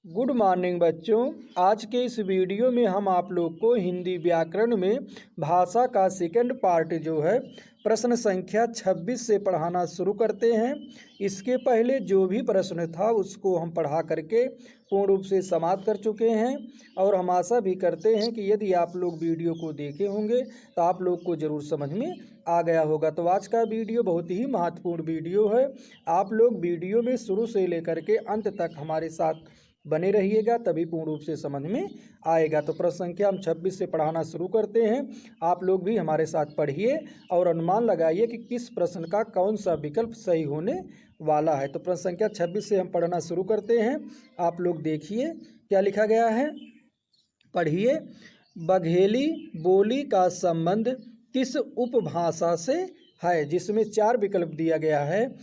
Good morning बच्चों। आज के इस वीडियो में हम आप लोग को हिंदी व्याकरण में भाषा का सेकंड पार्ट जो है प्रश्न संख्या 26 से पढ़ाना शुरू करते हैं। इसके पहले जो भी प्रश्न था उसको हम पढ़ा करके पूर्ण रूप से समाप्त कर चुके हैं और हम आशा भी करते हैं कि यदि आप लोग वीडियो को देखे होंगे तो आप लोग को ज़रूर समझ में आ गया होगा। तो आज का वीडियो बहुत ही महत्वपूर्ण वीडियो है। आप लोग वीडियो में शुरू से लेकर के अंत तक हमारे साथ बने रहिएगा, तभी पूर्ण रूप से समझ में आएगा। तो प्रश्न संख्या हम 26 से पढ़ाना शुरू करते हैं। आप लोग भी हमारे साथ पढ़िए और अनुमान लगाइए कि किस प्रश्न का कौन सा विकल्प सही होने वाला है। तो प्रश्न संख्या 26 से हम पढ़ना शुरू करते हैं। आप लोग देखिए क्या लिखा गया है, पढ़िए। बघेली बोली का संबंध किस उपभाषा से है, जिसमें 4 विकल्प दिया गया है।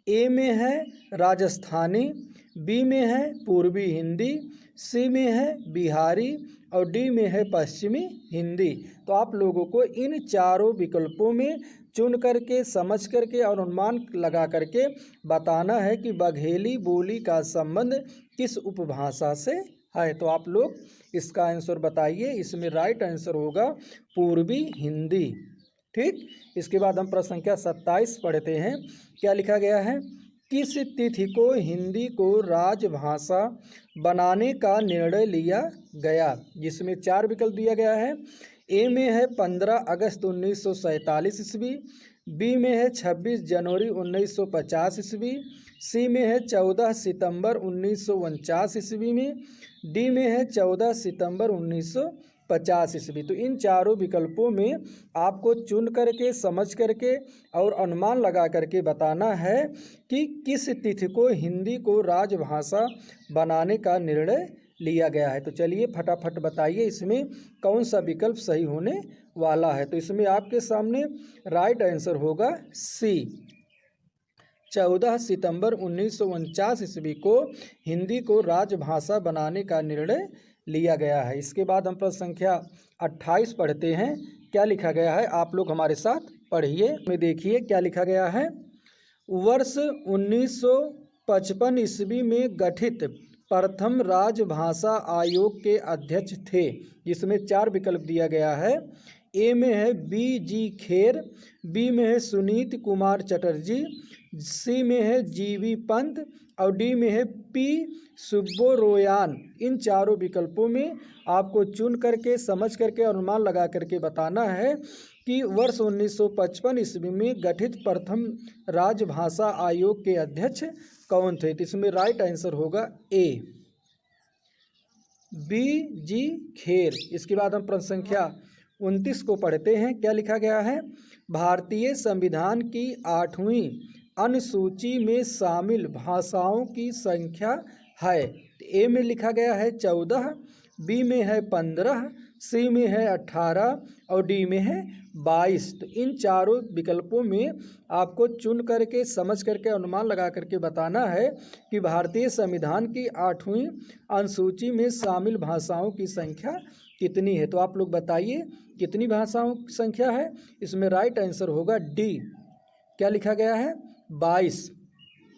ए में है राजस्थानी, बी में है पूर्वी हिंदी, सी में है बिहारी और डी में है पश्चिमी हिंदी। तो आप लोगों को इन चारों विकल्पों में चुन करके समझ करके और अनुमान लगा करके बताना है कि बघेली बोली का संबंध किस उपभाषा से है। तो आप लोग इसका आंसर बताइए। इसमें राइट आंसर होगा पूर्वी हिंदी। ठीक, इसके बाद हम प्रश्न संख्या 27 पढ़ते हैं। क्या लिखा गया है, किस तिथि को हिंदी को राजभाषा बनाने का निर्णय लिया गया, जिसमें 4 विकल्प दिया गया है। ए में है 15 अगस्त 1947 ईस्वी, बी में है 26 जनवरी 1950 ईस्वी, सी में है 14 सितंबर 1949 ईस्वी में, डी में है 14 सितंबर 1950 ईस्वी। तो इन चारों विकल्पों में आपको चुन करके समझ करके और अनुमान लगा करके बताना है कि किस तिथि को हिंदी को राजभाषा बनाने का निर्णय लिया गया है। तो चलिए फटाफट बताइए इसमें कौन सा विकल्प सही होने वाला है। तो इसमें आपके सामने राइट आंसर होगा सी, 14 सितंबर 1949 ईस्वी को हिंदी को राजभाषा बनाने का निर्णय लिया गया है। इसके बाद हम प्रश्न संख्या 28 पढ़ते हैं। क्या लिखा गया है, आप लोग हमारे साथ पढ़िए। में देखिए क्या लिखा गया है। वर्ष 1955 ईस्वी में गठित प्रथम राजभाषा आयोग के अध्यक्ष थे, जिसमें 4 विकल्प दिया गया है। ए में है बी जी खेर, बी में है सुनीत कुमार चटर्जी, सी में है जीवी पंत और डी में है पी सुब्बोरोयान। इन चारों विकल्पों में आपको चुन करके समझ करके अनुमान लगा करके बताना है कि वर्ष 1955 ईस्वी में गठित प्रथम राजभाषा आयोग के अध्यक्ष कौन थे। तो इसमें राइट आंसर होगा ए, बी जी खेर। इसके बाद हम प्रश्न संख्या 29 को पढ़ते हैं। क्या लिखा गया है, भारतीय संविधान की 8वीं अनुसूची में शामिल भाषाओं की संख्या है। ए में लिखा गया है 14, बी में है 15, सी में है 18 और डी में है 22। तो इन चारों विकल्पों में आपको चुन करके समझ करके अनुमान लगा करके बताना है कि भारतीय संविधान की 8वीं अनुसूची में शामिल भाषाओं की संख्या कितनी है। तो आप लोग बताइए कितनी भाषाओं की संख्या है। इसमें राइट आंसर होगा डी, क्या लिखा गया है, 22।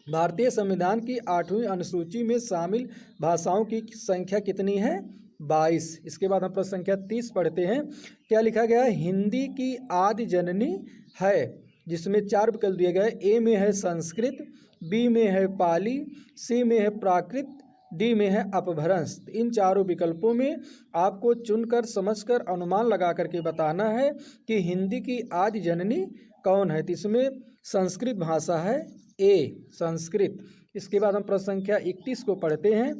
भारतीय संविधान की 8वीं अनुसूची में शामिल भाषाओं की संख्या कितनी है, 22। इसके बाद हम प्रश्न संख्या 30 पढ़ते हैं। क्या लिखा गया है, हिंदी की आदि जननी है, जिसमें 4 विकल्प दिए गए। ए में है संस्कृत, बी में है पाली, सी में है प्राकृत, डी में है अपभ्रंश। इन चारों विकल्पों में आपको चुनकर समझकर अनुमान लगा करके बताना है कि हिंदी की आदि जननी कौन है। तो इसमें संस्कृत भाषा है, ए संस्कृत। इसके बाद हम प्रश्न संख्या 31 को पढ़ते हैं।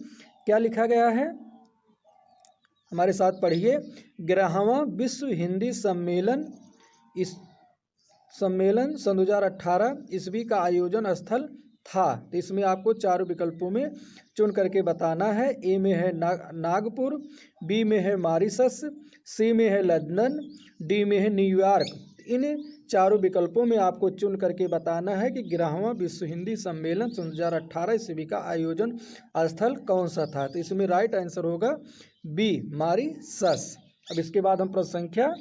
क्या लिखा गया है, हमारे साथ पढ़िए। 11वां विश्व हिंदी सम्मेलन सन 2018 ईस्वी का आयोजन स्थल था। तो इसमें आपको 4 विकल्पों में चुन करके बताना है। ए में है नागपुर, बी में है मॉरिशस, सी में है लंदन, डी में है न्यूयॉर्क। इन चारों विकल्पों में आपको चुन करके बताना है कि 11वां विश्व हिंदी सम्मेलन 2018 ईस्वी का आयोजन स्थल कौन सा था। तो इसमें राइट आंसर होगा बी, मॉरिशस। अब इसके बाद हम प्रश्न संख्या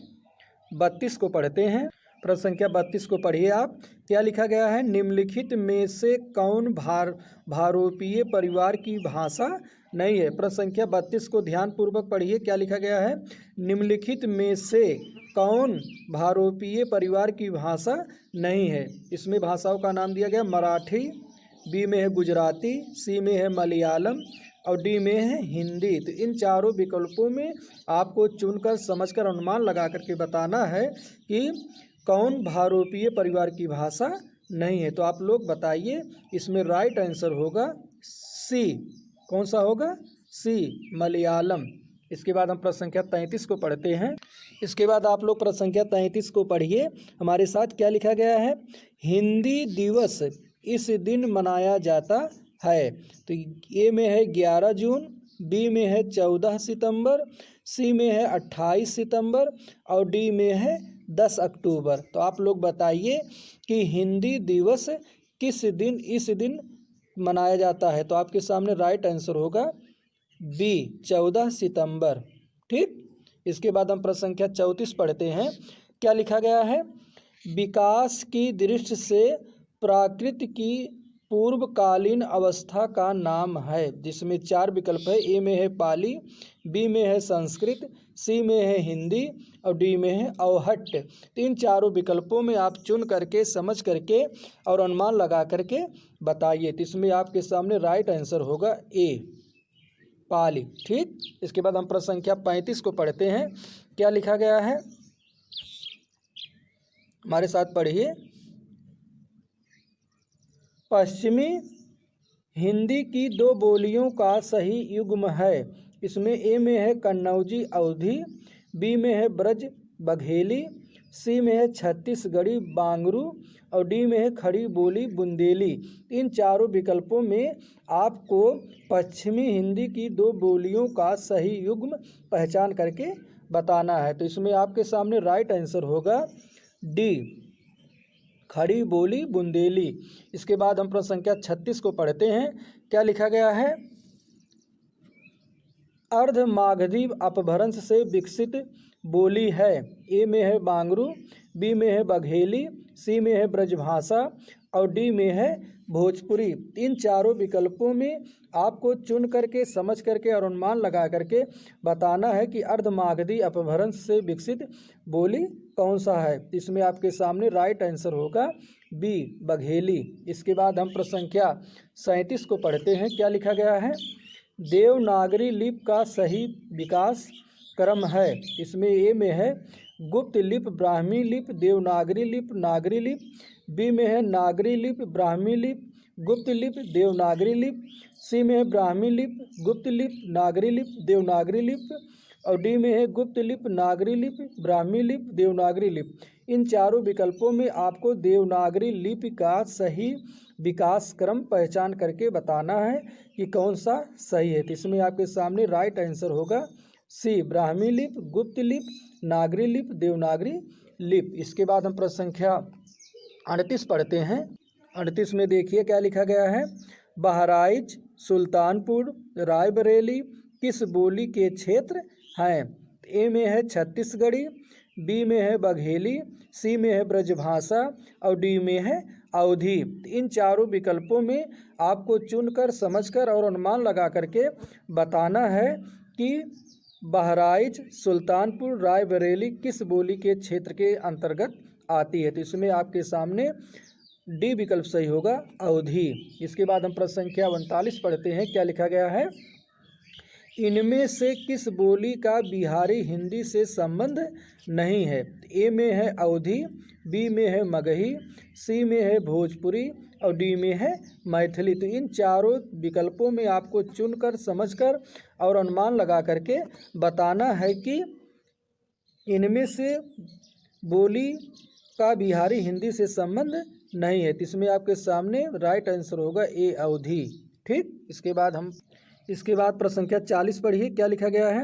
32 को पढ़ते हैं। प्रश्न संख्या 32 को पढ़िए आप। क्या लिखा गया है, निम्नलिखित में से कौन भारोपीय परिवार की भाषा नहीं है। प्रश्न संख्या 32 को ध्यानपूर्वक पढ़िए, क्या लिखा गया है। निम्नलिखित में से कौन भारोपीय परिवार की भाषा नहीं है। इसमें भाषाओं का नाम दिया गया मराठी, बी में है गुजराती, सी में है मलयालम और डी में है हिंदी। तो इन चारों विकल्पों में आपको चुनकर समझकर अनुमान लगा करके बताना है कि कौन भारोपीय परिवार की भाषा नहीं है। तो आप लोग बताइए, इसमें राइट आंसर होगा सी। कौन सा होगा? सी, मलयालम। इसके बाद हम प्रश्न संख्या 33 को पढ़ते हैं। इसके बाद आप लोग प्रश्न संख्या 33 को पढ़िए हमारे साथ, क्या लिखा गया है। हिंदी दिवस इस दिन मनाया जाता है। तो ए में है 11 जून, बी में है 14 सितंबर, सी में है 28 सितंबर और डी में है 10 अक्टूबर। तो आप लोग बताइए कि हिंदी दिवस किस दिन इस दिन मनाया जाता है। तो आपके सामने राइट आंसर होगा बी, 14 सितंबर। ठीक। इसके बाद हम प्रश्न संख्या 34 पढ़ते हैं, क्या लिखा गया है। विकास की दृष्टि से प्राकृत की पूर्वकालीन अवस्था का नाम है, जिसमें 4 विकल्प है। ए में है पाली, बी में है संस्कृत, सी में है हिंदी और डी में है अवहट्ट। इन चारों विकल्पों में आप चुन करके समझ करके और अनुमान लगा करके बताइए। तो इसमें आपके सामने राइट आंसर होगा ए, पाली। ठीक। इसके बाद हम प्रश्न संख्या 35 को पढ़ते हैं, क्या लिखा गया है। हमारे साथ पढ़िए। पश्चिमी हिंदी की 2 बोलियों का सही युग्म है। इसमें ए में है कन्नौजी अवधी, बी में है ब्रज बघेली, सी में है छत्तीसगढ़ी बांगरू और डी में है खड़ी बोली बुंदेली। इन चारों विकल्पों में आपको पश्चिमी हिंदी की 2 बोलियों का सही युग्म पहचान करके बताना है। तो इसमें आपके सामने राइट आंसर होगा डी, खड़ी बोली बुंदेली। इसके बाद हम प्रश्न संख्या 36 को पढ़ते हैं, क्या लिखा गया है। अर्धमागधी अपभ्रंश से विकसित बोली है। ए में है बांगरू, बी में है बघेली, सी में है ब्रजभाषा और डी में है भोजपुरी। इन चारों विकल्पों में आपको चुन करके समझ करके और अनुमान लगा करके बताना है कि अर्धमागधी अपभ्रंश से विकसित बोली कौन सा है। इसमें आपके सामने राइट आंसर होगा बी, बघेली। इसके बाद हम प्रश्न संख्या 37 को पढ़ते हैं, क्या लिखा गया है। देवनागरी लिपि का सही विकास क्रम है। इसमें ए में है गुप्त लिपि, ब्राह्मी लिपि, देवनागरी लिपि, नागरी लिपि, बी में है नागरी लिपि, ब्राह्मी लिपि, गुप्त लिपि, देवनागरी लिपि, सी में है ब्राह्मी लिपि, गुप्त लिपि, नागरी लिपि, देवनागरी लिपि और डी में है गुप्त लिपि, नागरी लिपि, ब्राह्मी लिपि, देवनागरी लिपि। इन चारों विकल्पों में आपको देवनागरी लिपि का सही विकास क्रम पहचान करके बताना है कि कौन सा सही है। तो इसमें आपके सामने राइट आंसर होगा सी, ब्राह्मी लिपि, गुप्त लिपि, नागरी लिपि, देवनागरी लिपि। इसके बाद हम प्रश्न संख्या 38 पढ़ते हैं। 38 में देखिए क्या लिखा गया है। बहराइच, सुल्तानपुर, रायबरेली किस बोली के क्षेत्र हैं। ए में है छत्तीसगढ़ी, बी में है बघेली, सी में है ब्रजभाषा और डी में है अवधी। इन चारों विकल्पों में आपको चुनकर समझकर और अनुमान लगा करके बताना है कि बहराइच, सुल्तानपुर, रायबरेली किस बोली के क्षेत्र के अंतर्गत आती है। तो इसमें आपके सामने डी विकल्प सही होगा, अवधी। इसके बाद हम प्रश्न संख्या 39 पढ़ते हैं, क्या लिखा गया है। इनमें से किस बोली का बिहारी हिंदी से संबंध नहीं है। ए में है अवधी, बी में है मगही, सी में है भोजपुरी और डी में है मैथिली। तो इन चारों विकल्पों में आपको चुनकर समझकर और अनुमान लगा करके बताना है कि इनमें से बोली का बिहारी हिंदी से संबंध नहीं है। तो इसमें आपके सामने राइट आंसर होगा ए, अवधी। ठीक। इसके बाद प्रश्न संख्या 40 पढ़िए, क्या लिखा गया है।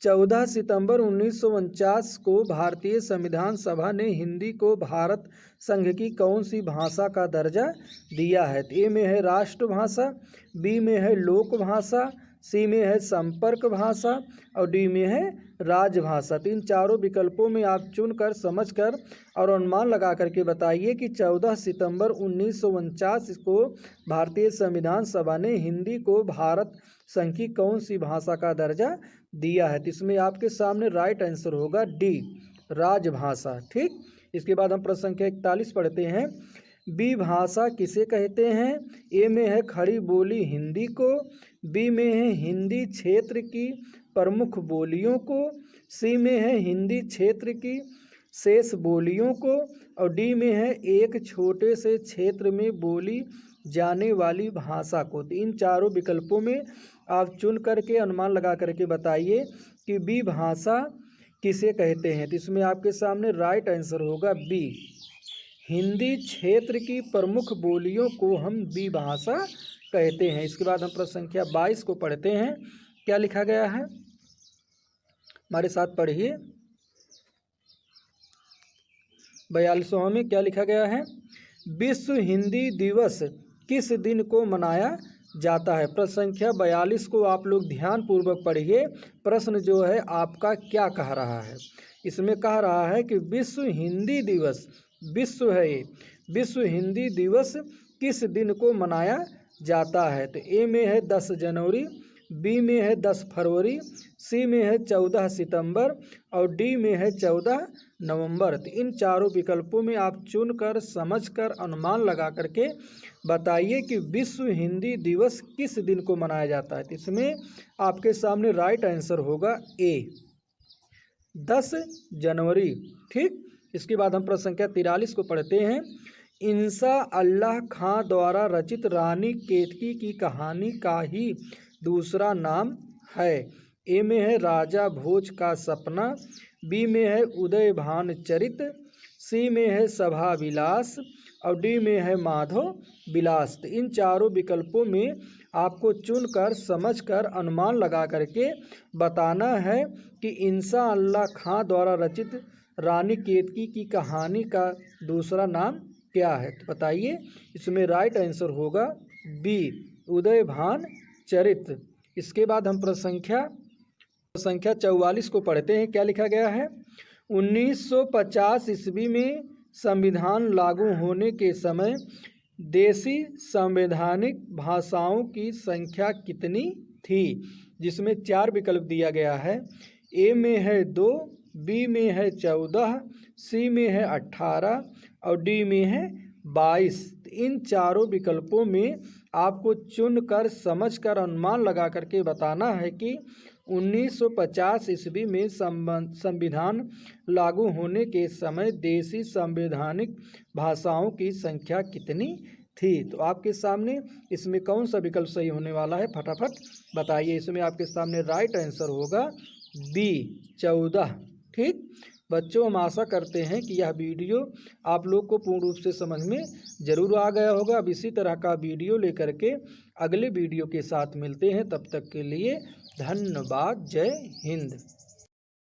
14 सितंबर 1949 को भारतीय संविधान सभा ने हिंदी को भारत संघ की कौन सी भाषा का दर्जा दिया है। ए में है राष्ट्रभाषा, बी में है लोक भाषा, सी में है संपर्क भाषा और डी में है राजभाषा। तो इन चारों विकल्पों में आप चुनकर समझकर और अनुमान लगा करके बताइए कि 14 सितंबर 1949 को भारतीय संविधान सभा ने हिंदी को भारत संघ की कौन सी भाषा का दर्जा दिया है। तो इसमें आपके सामने राइट आंसर होगा डी, राजभाषा। ठीक, इसके बाद हम प्रश्न संख्या 41 पढ़ते हैं। बी भाषा किसे कहते हैं। ए में है खड़ी बोली हिंदी को, बी में है हिंदी क्षेत्र की प्रमुख बोलियों को, सी में है हिंदी क्षेत्र की शेष बोलियों को और डी में है एक छोटे से क्षेत्र में बोली जाने वाली भाषा को। तो इन चारों विकल्पों में आप चुन करके अनुमान लगा करके बताइए कि बी भाषा किसे कहते हैं। तो इसमें आपके सामने राइट आंसर होगा बी, हिंदी क्षेत्र की प्रमुख बोलियों को हम बी भाषा कहते हैं। इसके बाद हम प्रश्न संख्या 22 को पढ़ते हैं। क्या लिखा गया है, हमारे साथ पढ़िए। 42वां में क्या लिखा गया है। विश्व हिंदी दिवस किस दिन को मनाया जाता है। प्रश्न संख्या 42 को आप लोग ध्यान पूर्वक पढ़िए। प्रश्न जो है आपका क्या कह रहा है। इसमें कह रहा है कि विश्व हिंदी दिवस, विश्व है ये, विश्व हिंदी दिवस किस दिन को मनाया जाता है। तो ए में है 10 जनवरी, बी में है 10 फरवरी, सी में है 14 सितंबर और डी में है 14 नवंबर। तो इन चारों विकल्पों में आप चुनकर समझकर अनुमान लगा करके बताइए कि विश्व हिंदी दिवस किस दिन को मनाया जाता है। तो इसमें आपके सामने राइट आंसर होगा ए, 10 जनवरी। ठीक, इसके बाद हम प्रश्न संख्या 43 को पढ़ते हैं। इंसा अल्लाह खां द्वारा रचित रानी केतकी की कहानी का ही दूसरा नाम है। ए में है राजा भोज का सपना, बी में है उदय भान चरित, सी में है सभा विलास और डी में है माधव विलास। तो इन चारों विकल्पों में आपको चुनकर समझकर अनुमान लगा करके बताना है कि इंसा अल्लाह खां द्वारा रचित रानी केतकी की कहानी का दूसरा नाम क्या है। तो बताइए, इसमें राइट आंसर होगा बी, उदय भान चरित। इसके बाद हम प्रश्न संख्या 44 को पढ़ते हैं। क्या लिखा गया है। 1950 ईस्वी में संविधान लागू होने के समय देशी संवैधानिक भाषाओं की संख्या कितनी थी। जिसमें 4 विकल्प दिया गया है। ए में है 2, बी में है 14, सी में है 18 और डी में है 22। इन चारों विकल्पों में आपको चुनकर समझकर अनुमान लगा करके बताना है कि 1950 ईस्वी में संविधान लागू होने के समय देशी संवैधानिक भाषाओं की संख्या कितनी थी। तो आपके सामने इसमें कौन सा विकल्प सही होने वाला है, फटाफट बताइए। इसमें आपके सामने राइट आंसर होगा बी, 14। ठीक बच्चों, हम आशा करते हैं कि यह वीडियो आप लोग को पूर्ण रूप से समझ में ज़रूर आ गया होगा। अब इसी तरह का वीडियो लेकर के अगले वीडियो के साथ मिलते हैं। तब तक के लिए धन्यवाद। जय हिंद।